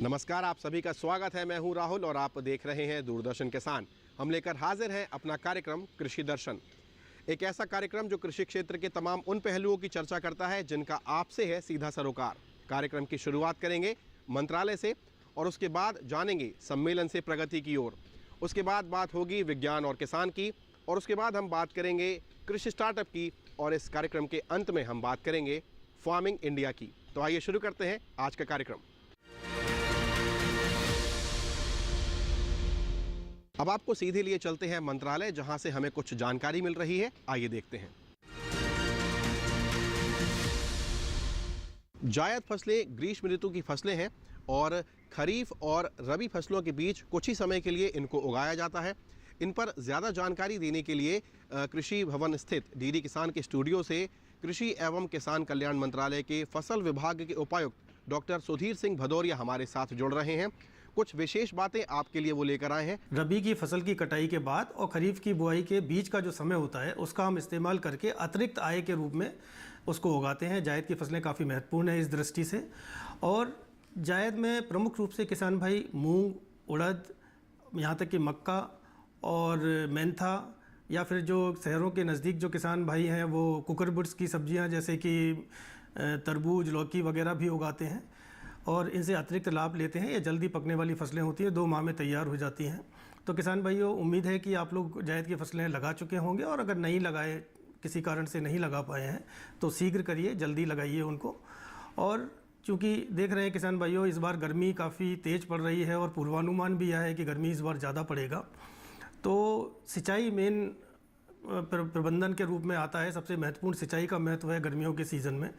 नमस्कार, आप सभी का स्वागत है। मैं हूं राहुल और आप देख रहे हैं दूरदर्शन किसान। हम लेकर हाजिर हैं अपना कार्यक्रम कृषि दर्शन, एक ऐसा कार्यक्रम जो कृषि क्षेत्र के तमाम उन पहलुओं की चर्चा करता है जिनका आपसे है सीधा सरोकार। कार्यक्रम की शुरुआत करेंगे मंत्रालय से और उसके बाद जानेंगे सम्मेलन से प्रगति की ओर। उसके बाद बात होगी विज्ञान और किसान की और उसके बाद हम बात करेंगे कृषि स्टार्टअप की और इस कार्यक्रम के अंत में हम बात करेंगे फार्मिंग इंडिया की। तो आइए शुरू करते हैं आज का कार्यक्रम। अब आपको सीधे लिए चलते हैं मंत्रालय, जहां से हमें कुछ जानकारी मिल रही है। आइए देखते हैं। जायद फसलें ग्रीष्म ऋतु की फसलें हैं और खरीफ और रबी फसलों के बीच कुछ ही समय के लिए इनको उगाया जाता है। इन पर ज़्यादा जानकारी देने के लिए कृषि भवन स्थित डीडी किसान के स्टूडियो से कृषि एवं किसान कल्याण मंत्रालय के फसल विभाग के उपायुक्त डॉक्टर सुधीर सिंह भदौरिया हमारे साथ जुड़ रहे हैं। कुछ विशेष बातें आपके लिए वो लेकर आए हैं। रबी की फसल की कटाई के बाद और खरीफ की बुआई के बीच का जो समय होता है उसका हम इस्तेमाल करके अतिरिक्त आय के रूप में उसको उगाते हैं। जायद की फसलें काफ़ी महत्वपूर्ण है इस दृष्टि से। और जायद में प्रमुख रूप से किसान भाई मूंग, उड़द, यहाँ तक कि मक्का और मेंथा, या फिर जो शहरों के नज़दीक जो किसान भाई हैं वो कुकरबुट्स की सब्जियां जैसे कि तरबूज, लौकी वगैरह भी उगाते हैं और इनसे अतिरिक्त लाभ लेते हैं। ये जल्दी पकने वाली फसलें होती हैं, 2 माह में तैयार हो जाती हैं। तो किसान भाइयों, उम्मीद है कि आप लोग जायद की फसलें लगा चुके होंगे और अगर नहीं लगाए, किसी कारण से नहीं लगा पाए हैं तो शीघ्र करिए, जल्दी लगाइए उनको। और चूँकि देख रहे हैं किसान भाइयों, इस बार गर्मी काफ़ी तेज़ पड़ रही है और पूर्वानुमान भी यह है कि गर्मी इस बार ज़्यादा पड़ेगा। तो सिंचाई मेन प्रबंधन के रूप में आता है। सबसे महत्वपूर्ण सिंचाई का महत्व है गर्मियों के सीज़न में।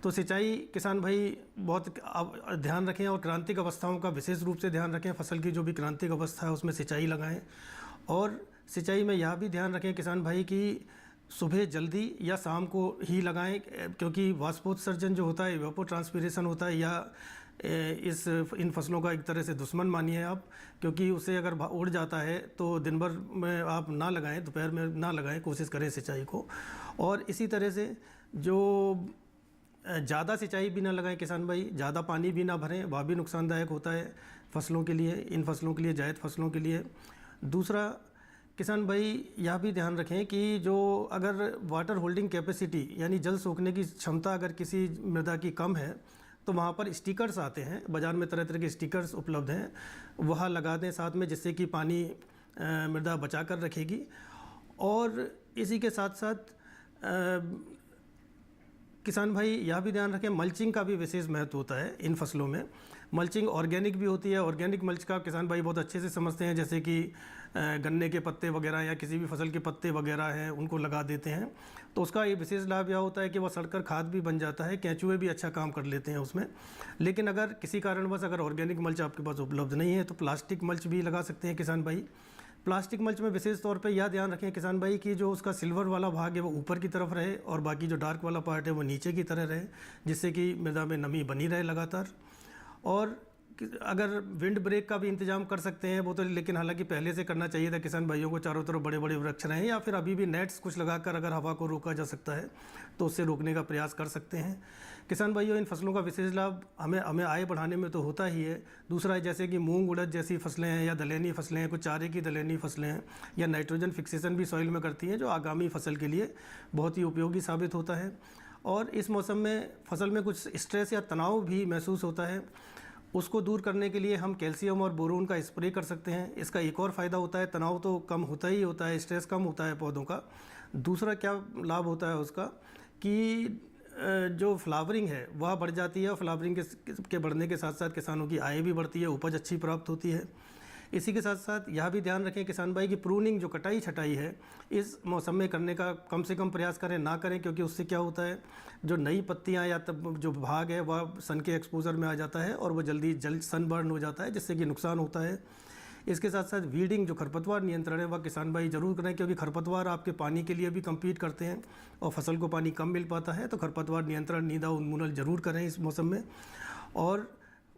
तो सिंचाई किसान भाई बहुत ध्यान रखें और क्रांतिक अवस्थाओं का विशेष रूप से ध्यान रखें। फसल की जो भी क्रांतिक अवस्था है उसमें सिंचाई लगाएं। और सिंचाई में यह भी ध्यान रखें किसान भाई कि सुबह जल्दी या शाम को ही लगाएं, क्योंकि वाष्पोत्सर्जन जो होता है, इवेपोट्रांसपिरेशन होता है, या इन फसलों का एक तरह से दुश्मन मानिए आप, क्योंकि उसे अगर उड़ जाता है तो दिन भर में आप ना लगाएं, दोपहर में ना लगाएं, कोशिश करें सिंचाई को। और इसी तरह से जो ज़्यादा सिंचाई भी ना लगाएं किसान भाई, ज़्यादा पानी भी ना भरें, वह भी नुकसानदायक होता है फसलों के लिए, इन फसलों के लिए, जायद फसलों के लिए। दूसरा किसान भाई यह भी ध्यान रखें कि जो अगर वाटर होल्डिंग कैपेसिटी यानी जल सोखने की क्षमता अगर किसी मृदा की कम है तो वहाँ पर स्टिकर्स आते हैं, बाज़ार में तरह तरह के स्टिकर्स उपलब्ध हैं, वह लगा दें साथ में, जिससे कि पानी मृदा बचा कर रखेगी। और इसी के साथ साथ किसान भाई यह भी ध्यान रखें, मल्चिंग का भी विशेष महत्व होता है इन फसलों में। मल्चिंग ऑर्गेनिक भी होती है। ऑर्गेनिक मल्च का किसान भाई बहुत अच्छे से समझते हैं, जैसे कि गन्ने के पत्ते वगैरह या किसी भी फसल के पत्ते वगैरह हैं उनको लगा देते हैं। तो उसका ये विशेष लाभ यह होता है कि वह सड़कर खाद भी बन जाता है, केंचुए भी अच्छा काम कर लेते हैं उसमें। लेकिन अगर किसी कारणवश अगर ऑर्गेनिक मल्च आपके पास उपलब्ध नहीं है तो प्लास्टिक मल्च भी लगा सकते हैं किसान भाई। प्लास्टिक मल्च में विशेष तौर पे यह ध्यान रखें किसान भाई कि जो उसका सिल्वर वाला भाग है वो ऊपर की तरफ रहे और बाकी जो डार्क वाला पार्ट है वो नीचे की तरह रहे, जिससे कि मृदा में नमी बनी रहे लगातार। और अगर विंड ब्रेक का भी इंतजाम कर सकते हैं वो तो, लेकिन हालांकि पहले से करना चाहिए था किसान भाइयों को। चारों तरफ बड़े बड़े वृक्ष रहें या फिर अभी भी नेट्स कुछ लगाकर अगर हवा को रोका जा सकता है तो उससे रोकने का प्रयास कर सकते हैं। किसान भाइयों, इन फसलों का विशेष लाभ हमें आय बढ़ाने में तो होता ही है। दूसरा है जैसे कि मूंग, उड़द जैसी फसलें हैं या दलहनी फसलें हैं, कुछ चारे की दलहनी फसलें हैं, या नाइट्रोजन फिक्सेशन भी सॉइल में करती हैं, जो आगामी फसल के लिए बहुत ही उपयोगी साबित होता है। और इस मौसम में फसल में कुछ स्ट्रेस या तनाव भी महसूस होता है, उसको दूर करने के लिए हम कैल्शियम और बोरोन का स्प्रे कर सकते हैं। इसका एक और फ़ायदा होता है, तनाव तो कम होता ही होता है, स्ट्रेस कम होता है पौधों का। दूसरा क्या लाभ होता है उसका कि जो फ्लावरिंग है वह बढ़ जाती है और फ्लावरिंग के बढ़ने के साथ साथ किसानों की आय भी बढ़ती है, उपज अच्छी प्राप्त होती है। इसी के साथ साथ यह भी ध्यान रखें किसान भाई कि प्रूनिंग जो कटाई छटाई है इस मौसम में करने का कम से कम प्रयास करें, ना करें, क्योंकि उससे क्या होता है, जो नई पत्तियां या तब जो भाग है वह सन के एक्सपोजर में आ जाता है और वह जल्दी सनबर्न हो जाता है, जिससे कि नुकसान होता है। इसके साथ साथ वीडिंग, जो खरपतवार नियंत्रण है, वह किसान भाई जरूर करें, क्योंकि खरपतवार आपके पानी के लिए भी कम्पीट करते हैं और फसल को पानी कम मिल पाता है। तो खरपतवार नियंत्रण, नींदा उन्मूलन जरूर करें इस मौसम में। और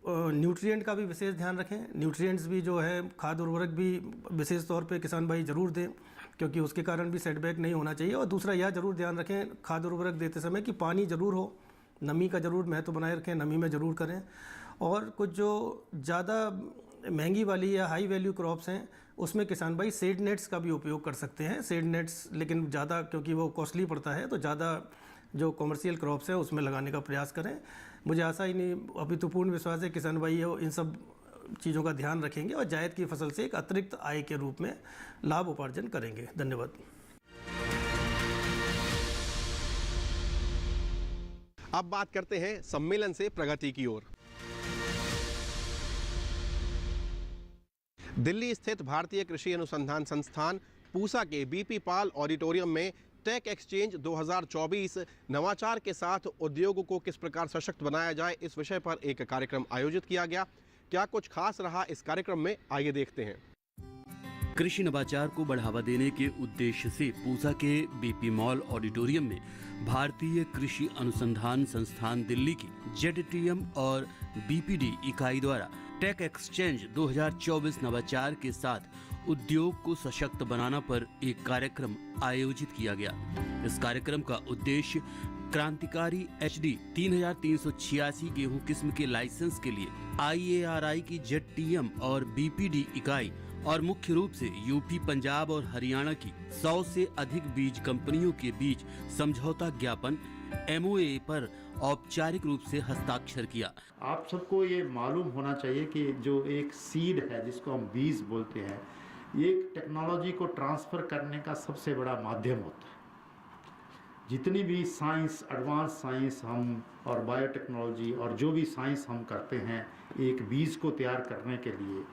न्यूट्रिएंट का भी विशेष ध्यान रखें। न्यूट्रिएंट्स भी जो है, खाद उर्वरक भी विशेष तौर पे किसान भाई ज़रूर दें, क्योंकि उसके कारण भी सेटबैक नहीं होना चाहिए। और दूसरा यह ज़रूर ध्यान रखें खाद उर्वरक देते समय कि पानी ज़रूर हो, नमी का ज़रूर महत्व बनाए रखें, नमी में ज़रूर करें। और कुछ जो ज़्यादा महंगी वाली या हाई वैल्यू क्रॉप्स हैं उसमें किसान भाई सीड नेट्स का भी उपयोग कर सकते हैं। सीड नेट्स लेकिन ज़्यादा, क्योंकि वो कॉस्टली पड़ता है, तो ज़्यादा जो कॉमर्शियल क्रॉप्स हैं उसमें लगाने का प्रयास करें। मुझे आशा ही नहीं, अभी तो पूर्ण विश्वास है किसान भाई वो इन सब चीज़ों का ध्यान रखेंगे और जायद की फसल से एक अतिरिक्त आय के रूप में लाभ उपार्जन करेंगे। धन्यवाद। अब बात करते हैं सम्मेलन से प्रगति की ओर। दिल्ली स्थित भारतीय कृषि अनुसंधान संस्थान पूसा के बीपी पाल ऑडिटोरियम में टेक एक्सचेंज 2024 नवाचार के साथ उद्योग को किस प्रकार सशक्त बनाया जाए, इस विषय पर एक कार्यक्रम आयोजित किया गया। क्या कुछ खास रहा इस कार्यक्रम में, आइए देखते हैं। कृषि नवाचार को बढ़ावा देने के उद्देश्य से पूसा के बीपी मॉल ऑडिटोरियम में भारतीय कृषि अनुसंधान संस्थान दिल्ली की जेडटीएम और बीपीडी इकाई द्वारा टेक एक्सचेंज 2024 नवाचार के साथ उद्योग को सशक्त बनाना पर एक कार्यक्रम आयोजित किया गया। इस कार्यक्रम का उद्देश्य क्रांतिकारी HD 3386 गेहूं किस्म के लाइसेंस के लिए IARI की जेडटीएम और बीपीडी इकाई और मुख्य रूप से यूपी, पंजाब और हरियाणा की 100 से अधिक बीज कंपनियों के बीच समझौता ज्ञापन MOA पर औपचारिक रूप से हस्ताक्षर किया। आप सबको ये मालूम होना चाहिए कि जो एक सीड है जिसको हम बीज बोलते हैं, ये एक टेक्नोलॉजी को ट्रांसफ़र करने का सबसे बड़ा माध्यम होता है। जितनी भी साइंस, एडवांस साइंस हम और बायोटेक्नोलॉजी और जो भी साइंस हम करते हैं एक बीज को तैयार करने के लिए,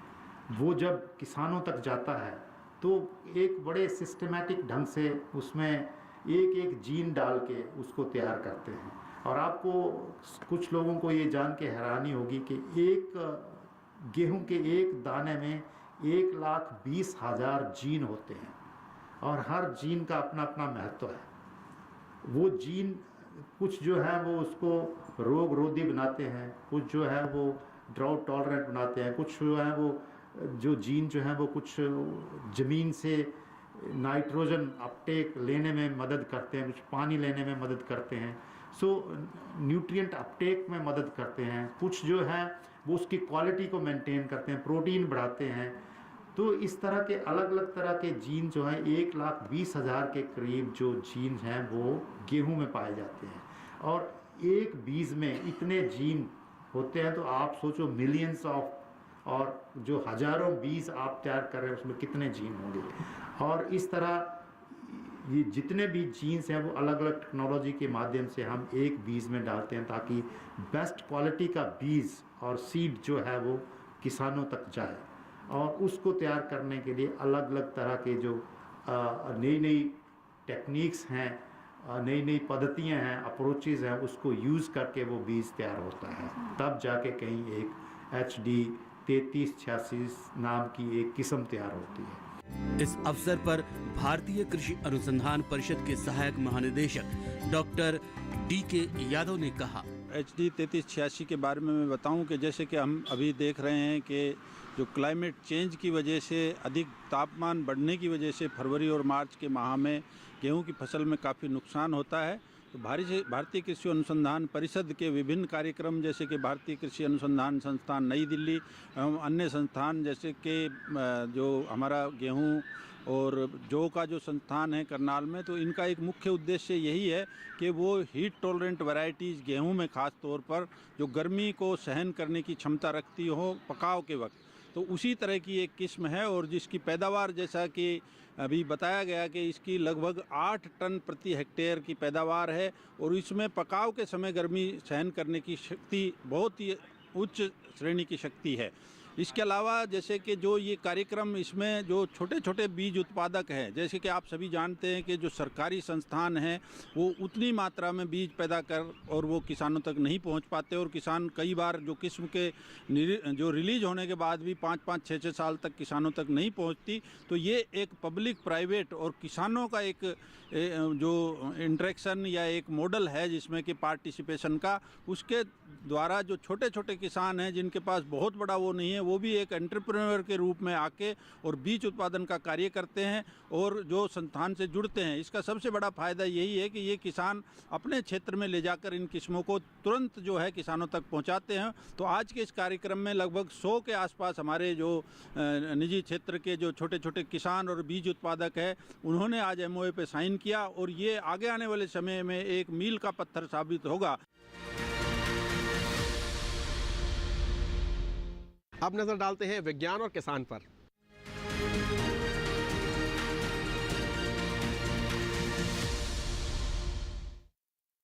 वो जब किसानों तक जाता है तो एक बड़े सिस्टमैटिक ढंग से उसमें एक एक जीन डाल के उसको तैयार करते हैं। और आपको कुछ लोगों को ये जान के हैरानी होगी कि एक गेहूं के एक दाने में 1,20,000 जीन होते हैं और हर जीन का अपना अपना महत्व है। वो जीन कुछ जो है वो उसको रोग रोधी बनाते हैं, कुछ जो है वो ड्राउट टॉलरेंट बनाते हैं, कुछ जो है वो जो जीन जो है वो कुछ ज़मीन से नाइट्रोजन अपटेक लेने में मदद करते हैं, कुछ पानी लेने में मदद करते हैं, सो न्यूट्रिएंट अपटेक में मदद करते हैं, कुछ जो है वो उसकी क्वालिटी को मेंटेन करते हैं, प्रोटीन बढ़ाते हैं। तो इस तरह के अलग अलग तरह के जीन जो हैं 1,20,000 के करीब जो जीन हैं वो गेहूं में पाए जाते हैं। और एक बीज में इतने जीन होते हैं तो आप सोचो मिलियंस ऑफ, और जो हजारों बीज आप तैयार कर रहे हैं उसमें कितने जीन होंगे। और इस तरह ये जितने भी जीन्स हैं वो अलग अलग टेक्नोलॉजी के माध्यम से हम एक बीज में डालते हैं ताकि बेस्ट क्वालिटी का बीज और सीड जो है वो किसानों तक जाए। और उसको तैयार करने के लिए अलग अलग तरह के जो नई नई टेक्निक्स हैं, नई नई पद्धतियाँ हैं, अप्रोचेज़ हैं, उसको यूज़ करके वो बीज तैयार होता है। तब जाके कहीं एक HD 3386 नाम की एक किस्म तैयार होती है। इस अवसर पर भारतीय कृषि अनुसंधान परिषद के सहायक महानिदेशक डॉक्टर DK यादव ने कहा, HD 3386 के बारे में मैं बताऊं कि जैसे कि हम अभी देख रहे हैं कि जो क्लाइमेट चेंज की वजह से, अधिक तापमान बढ़ने की वजह से फरवरी और मार्च के माह में गेहूं की फसल में काफ़ी नुकसान होता है। तो भारतीय कृषि अनुसंधान परिषद के विभिन्न कार्यक्रम जैसे कि भारतीय कृषि अनुसंधान संस्थान नई दिल्ली एवं अन्य संस्थान जैसे कि जो हमारा गेहूं और जौ का जो संस्थान है करनाल में, तो इनका एक मुख्य उद्देश्य यही है कि वो हीट टॉलरेंट वैरायटीज़ गेहूं में ख़ास तौर पर जो गर्मी को सहन करने की क्षमता रखती हो पकाव के वक्त, तो उसी तरह की एक किस्म है और जिसकी पैदावार जैसा कि अभी बताया गया कि इसकी लगभग 8 टन प्रति हेक्टेयर की पैदावार है और इसमें पकाव के समय गर्मी सहन करने की शक्ति बहुत ही उच्च श्रेणी की शक्ति है। इसके अलावा जैसे कि जो ये कार्यक्रम, इसमें जो छोटे छोटे बीज उत्पादक हैं, जैसे कि आप सभी जानते हैं कि जो सरकारी संस्थान हैं वो उतनी मात्रा में बीज पैदा कर और वो किसानों तक नहीं पहुंच पाते और किसान कई बार जो किस्म के जो रिलीज होने के बाद भी 5-5, 6-6 साल तक किसानों तक नहीं पहुंचती। तो ये एक पब्लिक प्राइवेट और किसानों का एक जो इंटरेक्शन या एक मॉडल है जिसमें कि पार्टिसिपेशन का, उसके द्वारा जो छोटे छोटे किसान हैं जिनके पास बहुत बड़ा वो नहीं है, वो भी एक एंटरप्रेन्योर के रूप में आके और बीज उत्पादन का कार्य करते हैं और जो संस्थान से जुड़ते हैं। इसका सबसे बड़ा फ़ायदा यही है कि ये किसान अपने क्षेत्र में ले जाकर इन किस्मों को तुरंत जो है किसानों तक पहुंचाते हैं। तो आज के इस कार्यक्रम में लगभग 100 के आसपास हमारे जो निजी क्षेत्र के जो छोटे छोटे किसान और बीज उत्पादक है, उन्होंने आज MOA पे साइन किया और ये आगे आने वाले समय में एक मील का पत्थर साबित होगा। अब नजर डालते हैं विज्ञान और किसान पर।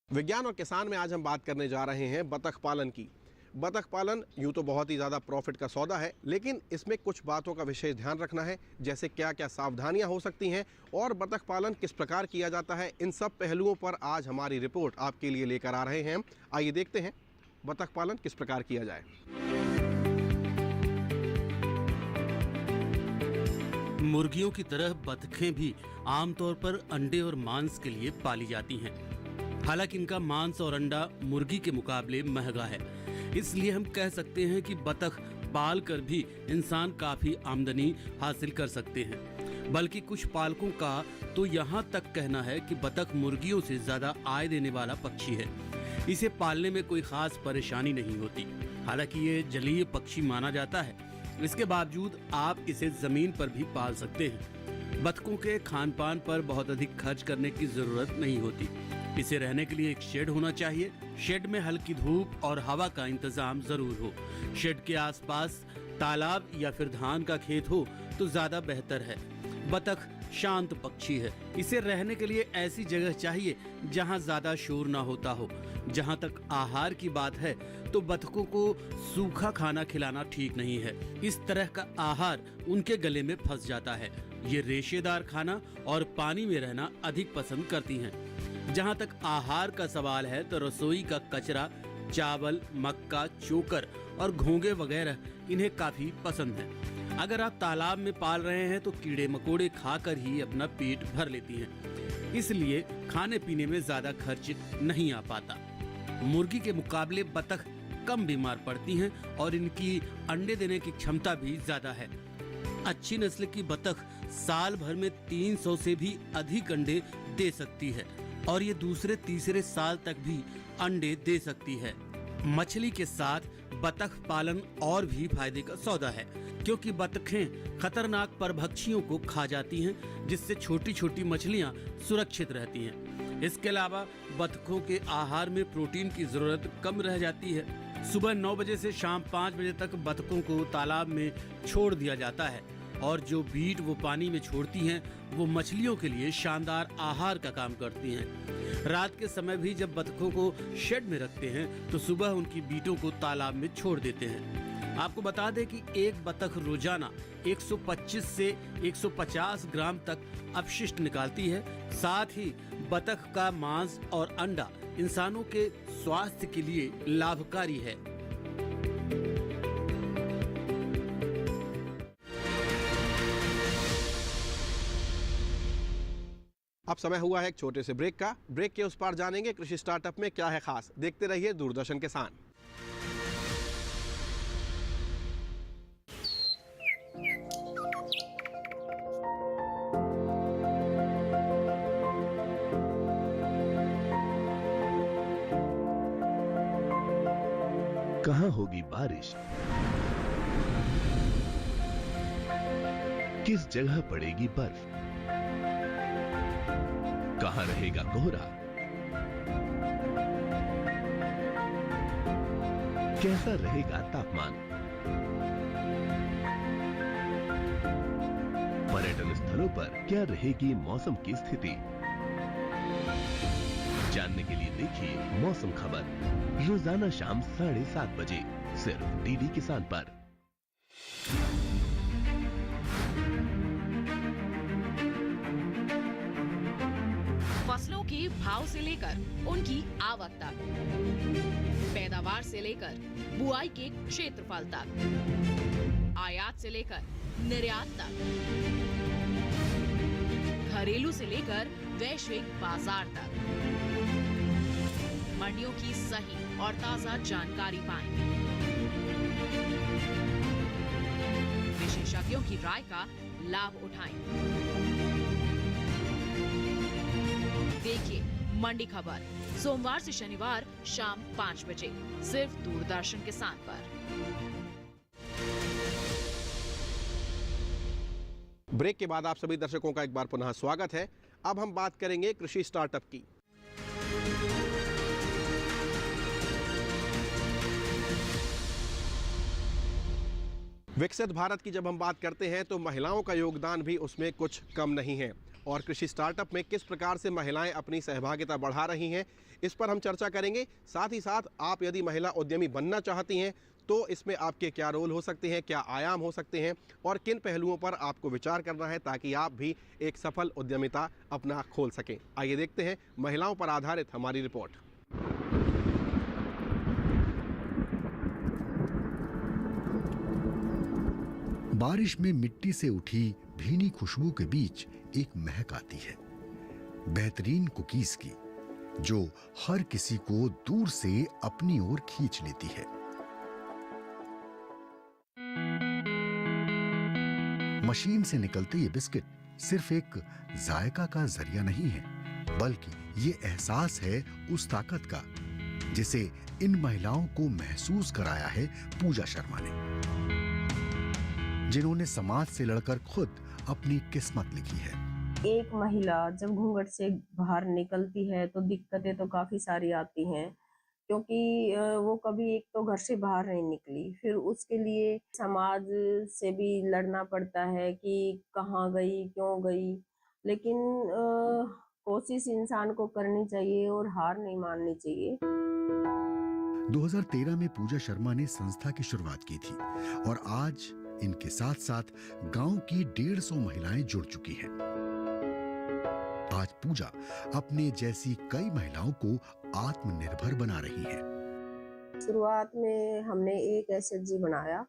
विज्ञान और किसान में आज हम बात करने जा रहे हैं बतख पालन की। बतख पालन यूँ तो बहुत ही ज़्यादा प्रॉफिट का सौदा है, लेकिन इसमें कुछ बातों का विशेष ध्यान रखना है, जैसे क्या क्या सावधानियां हो सकती हैं और बतख पालन किस प्रकार किया जाता है। इन सब पहलुओं पर आज हमारी रिपोर्ट आपके लिए लेकर आ रहे हैं। आइए देखते हैं बतख पालन किस प्रकार किया जाए। मुर्गियों की तरह बतखें भी आमतौर पर अंडे और मांस के लिए पाली जाती हैं। हालांकि इनका मांस और अंडा मुर्गी के मुकाबले महंगा है, इसलिए हम कह सकते हैं कि बतख पाल कर भी इंसान काफी आमदनी हासिल कर सकते हैं। बल्कि कुछ पालकों का तो यहाँ तक कहना है कि बतख मुर्गियों से ज्यादा आय देने वाला पक्षी है। इसे पालने में कोई खास परेशानी नहीं होती। हालांकि ये जलीय पक्षी माना जाता है, इसके बावजूद आप इसे जमीन पर भी पाल सकते हैं। बतखों के खान पान पर बहुत अधिक खर्च करने की जरूरत नहीं होती। इसे रहने के लिए एक शेड होना चाहिए। शेड में हल्की धूप और हवा का इंतजाम जरूर हो। शेड के आसपास तालाब या फिर धान का खेत हो तो ज्यादा बेहतर है। बतख शांत पक्षी है, इसे रहने के लिए ऐसी जगह चाहिए जहां ज्यादा शोर ना होता हो। जहां तक आहार की बात है तो बतखों को सूखा खाना खिलाना ठीक नहीं है। इस तरह का आहार उनके गले में फंस जाता है। ये रेशेदार खाना और पानी में रहना अधिक पसंद करती हैं। जहां तक आहार का सवाल है तो रसोई का कचरा, चावल, मक्का, चोकर और घोंगे वगैरह इन्हें काफी पसंद है। अगर आप तालाब में पाल रहे हैं तो कीड़े मकोड़े खाकर ही अपना पेट भर लेती हैं, इसलिए खाने पीने में ज्यादा खर्च नहीं आ पाता। मुर्गी के मुकाबले बतख कम बीमार पड़ती हैं और इनकी अंडे देने की क्षमता भी ज्यादा है। अच्छी नस्ल की बतख साल भर में 300 से भी अधिक अंडे दे सकती है और ये दूसरे तीसरे साल तक भी अंडे दे सकती है। मछली के साथ बतख पालन और भी फायदे का सौदा है, क्योंकि बतखें खतरनाक परभक्षियों को खा जाती हैं, जिससे छोटी छोटी मछलियां सुरक्षित रहती हैं। इसके अलावा बतखों के आहार में प्रोटीन की जरूरत कम रह जाती है। सुबह 9 बजे से शाम 5 बजे तक बतखों को तालाब में छोड़ दिया जाता है और जो बीट वो पानी में छोड़ती हैं वो मछलियों के लिए शानदार आहार का काम करती हैं। रात के समय भी जब बतखों को शेड में रखते हैं तो सुबह उनकी बीटों को तालाब में छोड़ देते हैं। आपको बता दें कि एक बतख रोजाना 125 से 150 ग्राम तक अपशिष्ट निकालती है। साथ ही बतख का मांस और अंडा इंसानों के स्वास्थ्य के लिए लाभकारी है। अब समय हुआ है एक छोटे से ब्रेक का। ब्रेक के उस पार जानेंगे कृषि स्टार्टअप में क्या है खास। देखते रहिए दूरदर्शन किसान। कहाँ होगी बारिश, किस जगह पड़ेगी बर्फ, कहाँ रहेगा कोहरा, कैसा रहेगा तापमान, पर्यटन स्थलों पर क्या रहेगी मौसम की स्थिति। जानने के लिए देखिए मौसम खबर रोजाना शाम 7:30 बजे सिर्फ डीडी किसान पर। फसलों के भाव से लेकर उनकी आवक तक, पैदावार से लेकर बुआई के क्षेत्रफल तक, आयात से लेकर निर्यात तक, घरेलू से लेकर वैश्विक बाजार तक, मंडियों की सही और ताजा जानकारी पाएं। उनकी राय का लाभ उठाएं। देखिए मंडी खबर सोमवार से शनिवार शाम 5 बजे सिर्फ दूरदर्शन किसान पर। ब्रेक के बाद आप सभी दर्शकों का एक बार पुनः स्वागत है। अब हम बात करेंगे कृषि स्टार्टअप की। विकसित भारत की जब हम बात करते हैं तो महिलाओं का योगदान भी उसमें कुछ कम नहीं है और कृषि स्टार्टअप में किस प्रकार से महिलाएं अपनी सहभागिता बढ़ा रही हैं, इस पर हम चर्चा करेंगे। साथ ही साथ आप यदि महिला उद्यमी बनना चाहती हैं तो इसमें आपके क्या रोल हो सकते हैं, क्या आयाम हो सकते हैं और किन पहलुओं पर आपको विचार करना है ताकि आप भी एक सफल उद्यमिता अपना खोल सकें। आइए देखते हैं महिलाओं पर आधारित हमारी रिपोर्ट। बारिश में मिट्टी से उठी भीनी खुशबू के बीच एक महक आती है, बेहतरीन कुकीज की, जो हर किसी को दूर से अपनी ओर खींच लेती है। मशीन से निकलते ये बिस्किट सिर्फ एक जायका का जरिया नहीं है, बल्कि ये एहसास है उस ताकत का जिसे इन महिलाओं को महसूस कराया है पूजा शर्मा ने, जिन्होंने समाज से लड़कर खुद अपनी किस्मत लिखी है। एक महिला जब घूंघट से बाहर निकलती है तो दिक्कतें तो काफी सारी आती हैं, क्योंकि वो कभी एक तो घर से बाहर नहीं निकली, फिर उसके लिए समाज से भी लड़ना पड़ता है कि कहाँ गई, क्यों गई। लेकिन कोशिश इंसान को करनी चाहिए और हार नहीं माननी चाहिए। 2013 में पूजा शर्मा ने संस्था की शुरुआत की थी और आज इनके साथ साथ गांव की 150 महिलाएं जुड़ चुकी हैं। आज पूजा अपने जैसी कई महिलाओं को आत्मनिर्भर बना रही है। शुरुआत में हमने एक एसएचजी बनाया,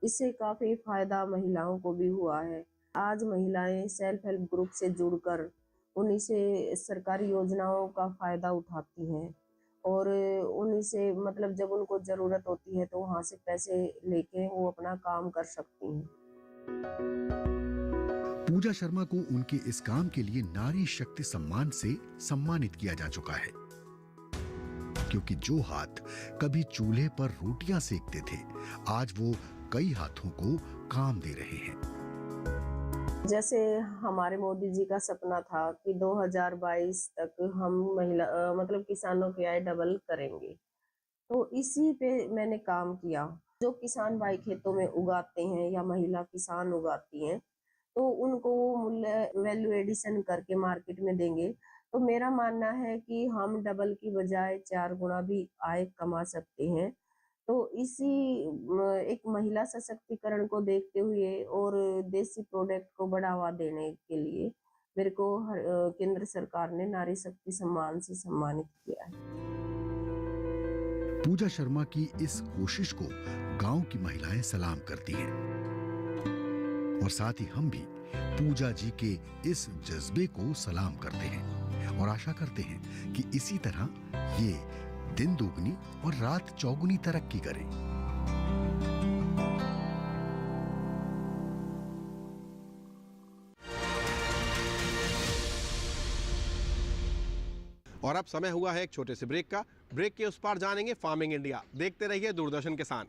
इससे काफी फायदा महिलाओं को भी हुआ है। आज महिलाएं सेल्फ हेल्प ग्रुप से जुड़कर उन्हीं से सरकारी योजनाओं का फायदा उठाती हैं और उन्हीं से मतलब जब उनको जरूरत होती है तो वहां से पैसे लेके वो अपना काम कर सकती हैं। पूजा शर्मा को उनके इस काम के लिए नारी शक्ति सम्मान से सम्मानित किया जा चुका है, क्योंकि जो हाथ कभी चूल्हे पर रोटियां सेकते थे, आज वो कई हाथों को काम दे रहे हैं। जैसे हमारे मोदी जी का सपना था कि 2022 तक हम महिला मतलब किसानों की आय डबल करेंगे, तो इसी पे मैंने काम किया। जो किसान भाई खेतों में उगाते हैं या महिला किसान उगाती हैं, तो उनको वो मूल्य वैल्यू एडिशन करके मार्केट में देंगे, तो मेरा मानना है कि हम डबल की बजाय 4 गुना भी आय कमा सकते हैं। तो इसी एक महिला सशक्तिकरण को देखते हुए और देसी प्रोडक्ट को बढ़ावा देने के लिए मेरे को केंद्र सरकार ने नारी शक्ति सम्मान से सम्मानित किया है। पूजा शर्मा की इस कोशिश को गांव की महिलाएं सलाम करती हैं और साथ ही हम भी पूजा जी के इस जज्बे को सलाम करते हैं और आशा करते हैं कि इसी तरह ये दिन दोगुनी और रात चौगुनी तरक्की करें। और अब समय हुआ है एक छोटे से ब्रेक का। ब्रेक के उस पार जानेंगे फार्मिंग इंडिया। देखते रहिए दूरदर्शन किसान।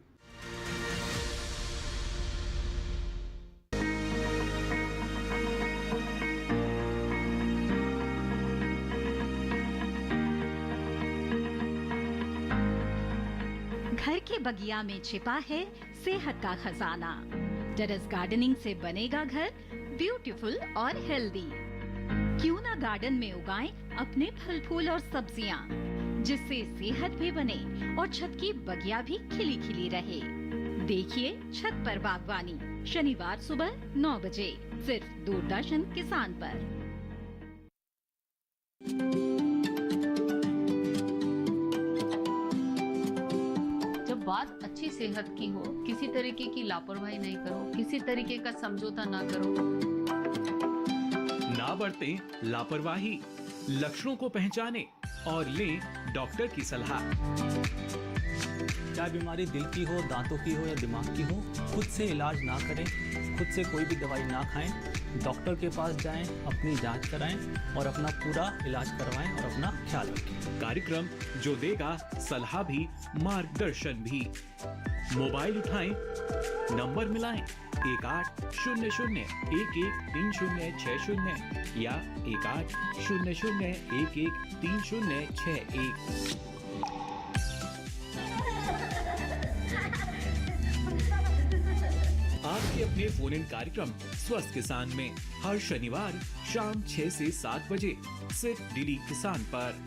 घर के बगिया में छिपा है सेहत का खजाना। टेरेस गार्डनिंग से बनेगा घर ब्यूटीफुल और हेल्दी। क्यों ना गार्डन में उगाएं अपने फल फूल और सब्जियां, जिससे सेहत भी बने और छत की बगिया भी खिली खिली रहे। देखिए छत पर बागवानी, शनिवार सुबह 9 बजे सिर्फ दूरदर्शन किसान पर। बात अच्छी सेहत की हो, किसी तरीके की लापरवाही नहीं करो, किसी तरीके का समझौता ना करो। ना बरतें लापरवाही, लक्षणों को पहचानें और लें डॉक्टर की सलाह। चाहे बीमारी दिल की हो, दांतों की हो या दिमाग की हो, खुद से इलाज ना करें, खुद से कोई भी दवाई ना खाएं, डॉक्टर के पास जाएं, अपनी जांच कराएं और अपना पूरा इलाज करवाएं और अपना ख्याल रखें। कार्यक्रम जो देगा सलाह भी, मार्गदर्शन भी। मोबाइल उठाएं, नंबर मिलाएं 1800-113060 या 1800-113061। आपके अपने फोन इन कार्यक्रम स्वस्थ किसान में हर शनिवार शाम 6 से 7 बजे सिर्फ डीडी किसान पर।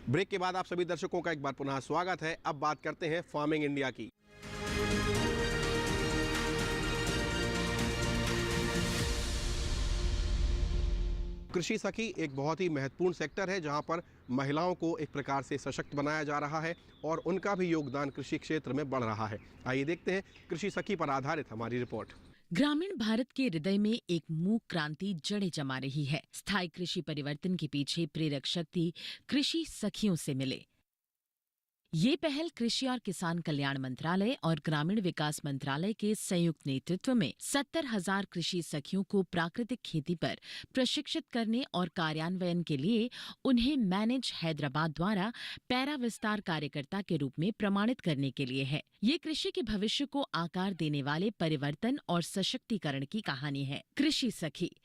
ब्रेक के बाद आप सभी दर्शकों का एक बार पुनः स्वागत है। अब बात करते हैं फार्मिंग इंडिया की। कृषि सखी एक बहुत ही महत्वपूर्ण सेक्टर है जहां पर महिलाओं को एक प्रकार से सशक्त बनाया जा रहा है और उनका भी योगदान कृषि क्षेत्र में बढ़ रहा है। आइए देखते हैं कृषि सखी पर आधारित हमारी रिपोर्ट। ग्रामीण भारत के हृदय में एक मूक क्रांति जड़ें जमा रही है। स्थायी कृषि परिवर्तन के पीछे प्रेरक शक्ति कृषि सखियों से मिले। ये पहल कृषि और किसान कल्याण मंत्रालय और ग्रामीण विकास मंत्रालय के संयुक्त नेतृत्व में 70,000 कृषि सखियों को प्राकृतिक खेती पर प्रशिक्षित करने और कार्यान्वयन के लिए उन्हें मैनेज हैदराबाद द्वारा पैरा विस्तार कार्यकर्ता के रूप में प्रमाणित करने के लिए है। ये कृषि के भविष्य को आकार देने वाले परिवर्तन और सशक्तिकरण की कहानी है। कृषि सखी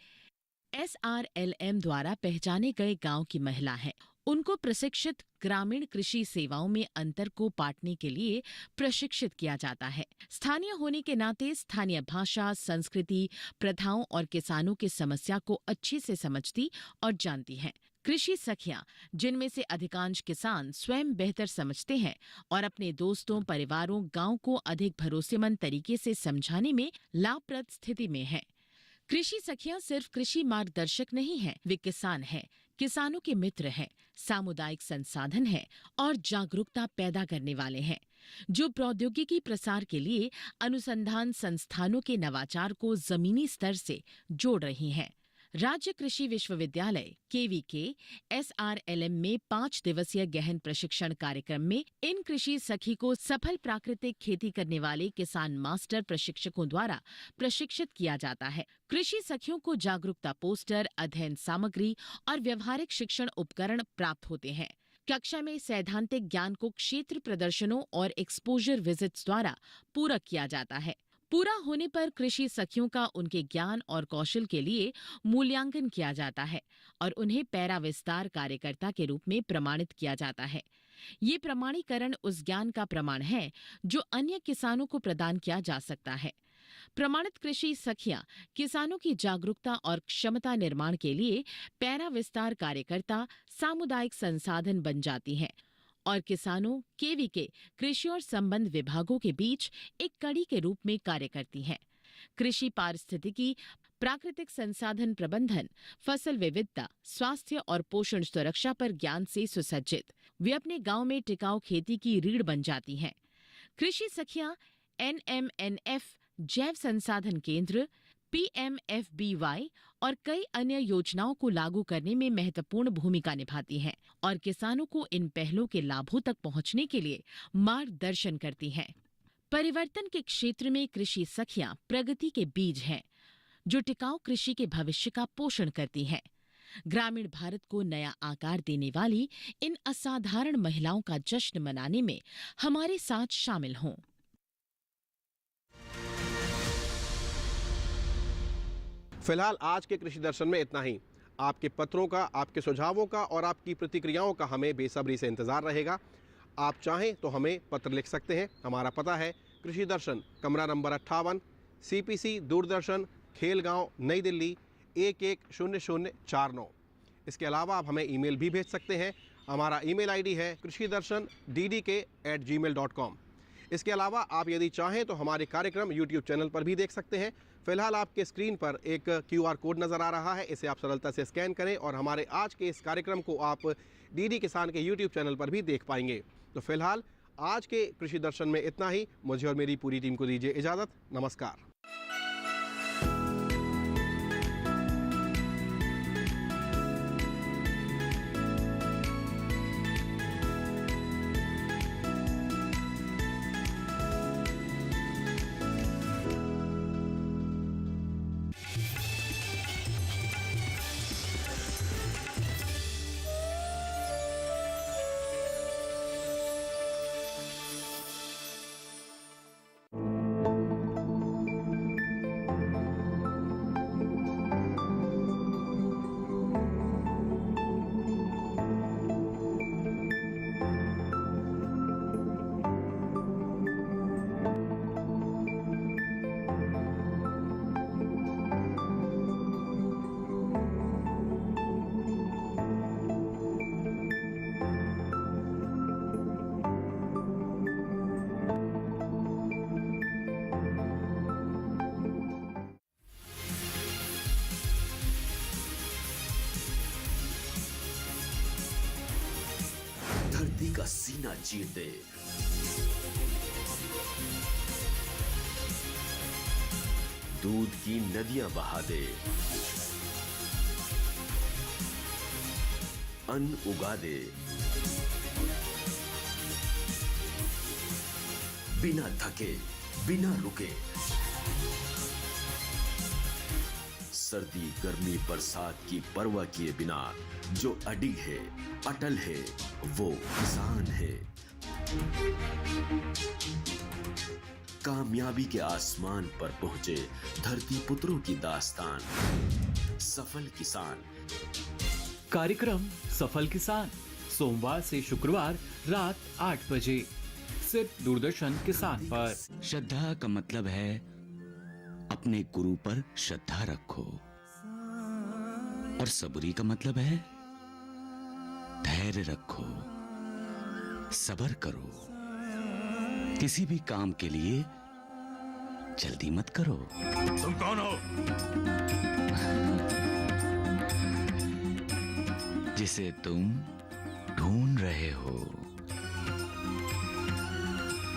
SRLM द्वारा पहचाने गए गांव की महिला है। उनको प्रशिक्षित ग्रामीण कृषि सेवाओं में अंतर को पाटने के लिए प्रशिक्षित किया जाता है। स्थानीय होने के नाते स्थानीय भाषा, संस्कृति, प्रथाओं और किसानों की समस्या को अच्छे से समझती और जानती हैं। कृषि सखियां, जिनमें से अधिकांश किसान स्वयं बेहतर समझते हैं और अपने दोस्तों, परिवारों, गांव को अधिक भरोसेमंद तरीके से समझाने में लाभप्रद स्थिति में हैं। कृषि सखियां सिर्फ कृषि मार्गदर्शक नहीं हैं, वे किसान हैं, किसानों के मित्र हैं, सामुदायिक संसाधन हैं और जागरूकता पैदा करने वाले हैं, जो प्रौद्योगिकी प्रसार के लिए अनुसंधान संस्थानों के नवाचार को जमीनी स्तर से जोड़ रही हैं। राज्य कृषि विश्वविद्यालय KVK SRLM में 5 दिवसीय गहन प्रशिक्षण कार्यक्रम में इन कृषि सखी को सफल प्राकृतिक खेती करने वाले किसान मास्टर प्रशिक्षकों द्वारा प्रशिक्षित किया जाता है। कृषि सखियों को जागरूकता पोस्टर, अध्ययन सामग्री और व्यवहारिक शिक्षण उपकरण प्राप्त होते हैं। कक्षा में सैद्धांतिक ज्ञान को क्षेत्र प्रदर्शनों और एक्सपोजर विजिट्स द्वारा पूरक किया जाता है। पूरा होने पर कृषि सखियों का उनके ज्ञान और कौशल के लिए मूल्यांकन किया जाता है और उन्हें पैरा विस्तार कार्यकर्ता के रूप में प्रमाणित किया जाता है। ये प्रमाणीकरण उस ज्ञान का प्रमाण है जो अन्य किसानों को प्रदान किया जा सकता है। प्रमाणित कृषि सखियां किसानों की जागरूकता और क्षमता निर्माण के लिए पैरा विस्तार कार्यकर्ता, सामुदायिक संसाधन बन जाती हैं और किसानों, KVK कृषि और संबंध विभागों के बीच एक कड़ी के रूप में कार्य करती हैं। कृषि पारिस्थितिकी, प्राकृतिक संसाधन प्रबंधन, फसल विविधता, स्वास्थ्य और पोषण सुरक्षा पर ज्ञान से सुसज्जित वे अपने गांव में टिकाऊ खेती की रीढ़ बन जाती हैं। कृषि सखियां NMNF जैव संसाधन केंद्र, PMFBY और कई अन्य योजनाओं को लागू करने में महत्वपूर्ण भूमिका निभाती हैं और किसानों को इन पहलों के लाभों तक पहुंचने के लिए मार्गदर्शन करती हैं। परिवर्तन के क्षेत्र में कृषि सखियां प्रगति के बीज हैं, जो टिकाऊ कृषि के भविष्य का पोषण करती हैं। ग्रामीण भारत को नया आकार देने वाली इन असाधारण महिलाओं का जश्न मनाने में हमारे साथ शामिल हों। फिलहाल आज के कृषि दर्शन में इतना ही। आपके पत्रों का, आपके सुझावों का और आपकी प्रतिक्रियाओं का हमें बेसब्री से इंतजार रहेगा। आप चाहें तो हमें पत्र लिख सकते हैं। हमारा पता है कृषि दर्शन, कमरा नंबर 58, CPC दूरदर्शन, खेलगांव, नई दिल्ली 110049। इसके अलावा आप हमें ईमेल भी भेज सकते हैं। हमारा ईमेल ID है krishidarshan@gmail.com। इसके अलावा आप यदि चाहें तो हमारे कार्यक्रम YouTube चैनल पर भी देख सकते हैं। फिलहाल आपके स्क्रीन पर एक QR कोड नज़र आ रहा है, इसे आप सरलता से स्कैन करें और हमारे आज के इस कार्यक्रम को आप DD किसान के YouTube चैनल पर भी देख पाएंगे। तो फिलहाल आज के कृषि दर्शन में इतना ही। मुझे और मेरी पूरी टीम को दीजिए इजाज़त। नमस्कार। सीना चीर दे। दूध की नदियां बहा दे, अन्न उगा दे, बिना थके, बिना रुके। सर्दी गर्मी बरसात की परवाह किए बिना जो अडिग है, अटल है, वो किसान है। कामयाबी के आसमान पर पहुंचे धरती पुत्रों की दास्तान, सफल किसान। कार्यक्रम सफल किसान सोमवार से शुक्रवार रात 8 बजे सिर्फ दूरदर्शन किसान पर। श्रद्धा का मतलब है अपने गुरु पर श्रद्धा रखो, और सबूरी का मतलब है धैर्य रखो, सब्र करो। किसी भी काम के लिए जल्दी मत करो। तुम कौन हो? जिसे तुम ढूंढ रहे हो।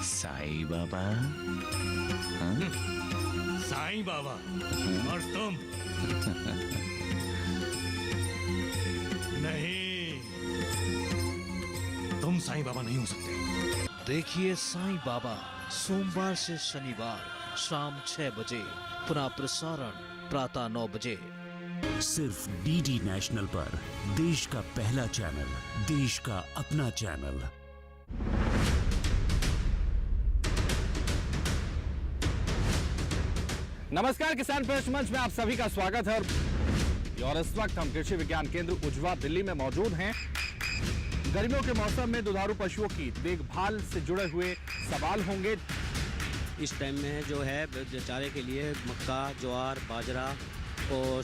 साईं बाबा। हाँ? साईं बाबा और तुम? नहीं, तुम साईं बाबा नहीं हो सकते। देखिए साईं बाबा सोमवार से शनिवार शाम 6 बजे, पुनः प्रसारण प्रातः 9 बजे। सिर्फ डीडी नेशनल पर, देश का पहला चैनल, देश का अपना चैनल। नमस्कार, किसान प्रश्न मंच में आप सभी का स्वागत है। और इस वक्त हम कृषि विज्ञान केंद्र उजवा दिल्ली में मौजूद हैं। गर्मियों के मौसम में दुधारू पशुओं की देखभाल से जुड़े हुए सवाल होंगे। इस टाइम में जो है चारे के लिए मक्का, ज्वार, बाजरा और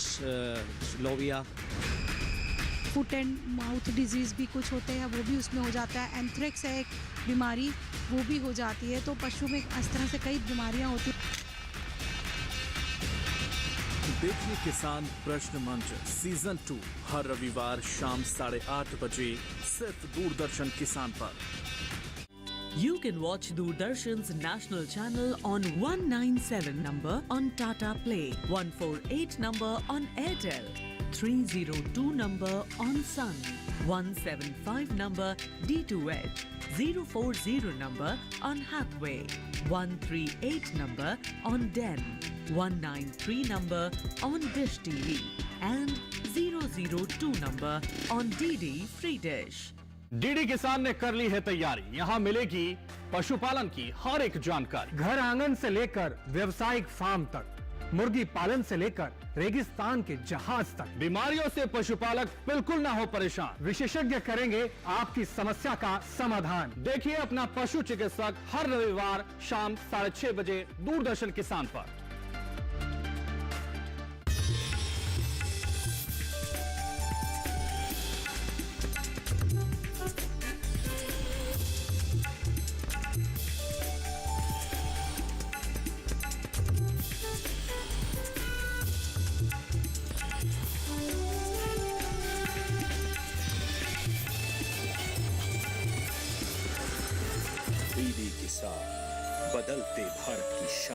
लोबिया। फुट एंड माउथ डिजीज़ भी कुछ होते हैं, वो भी उसमें हो जाता है। एंथ्रेक्स है एक बीमारी, वो भी हो जाती है। तो पशु में इस तरह से कई बीमारियां होती हैं। देखिए किसान प्रश्न मंच सीजन 2 हर रविवार शाम 8:30 बजे सिर्फ दूरदर्शन किसान पर। You can watch Doordarshan's national channel on 197 number on Tata Play, 148 number on Airtel, 302 number on Sun, 175 number D2H, 040 number on Hathway, 138 number on Den, 193 number on Dish TV and 002 number on DD Free Dish। DD किसान ने कर ली है तैयारी। यहाँ मिलेगी पशुपालन की हर एक जानकारी, घर आंगन से लेकर व्यावसायिक फार्म तक, मुर्गी पालन से लेकर रेगिस्तान के जहाज तक। बीमारियों से पशुपालक बिल्कुल ना हो परेशान, विशेषज्ञ करेंगे आपकी समस्या का समाधान। देखिए अपना पशु चिकित्सक हर रविवार शाम 6:30 बजे दूरदर्शन किसान पर। डीडी किसान, बदलते भारत की शान।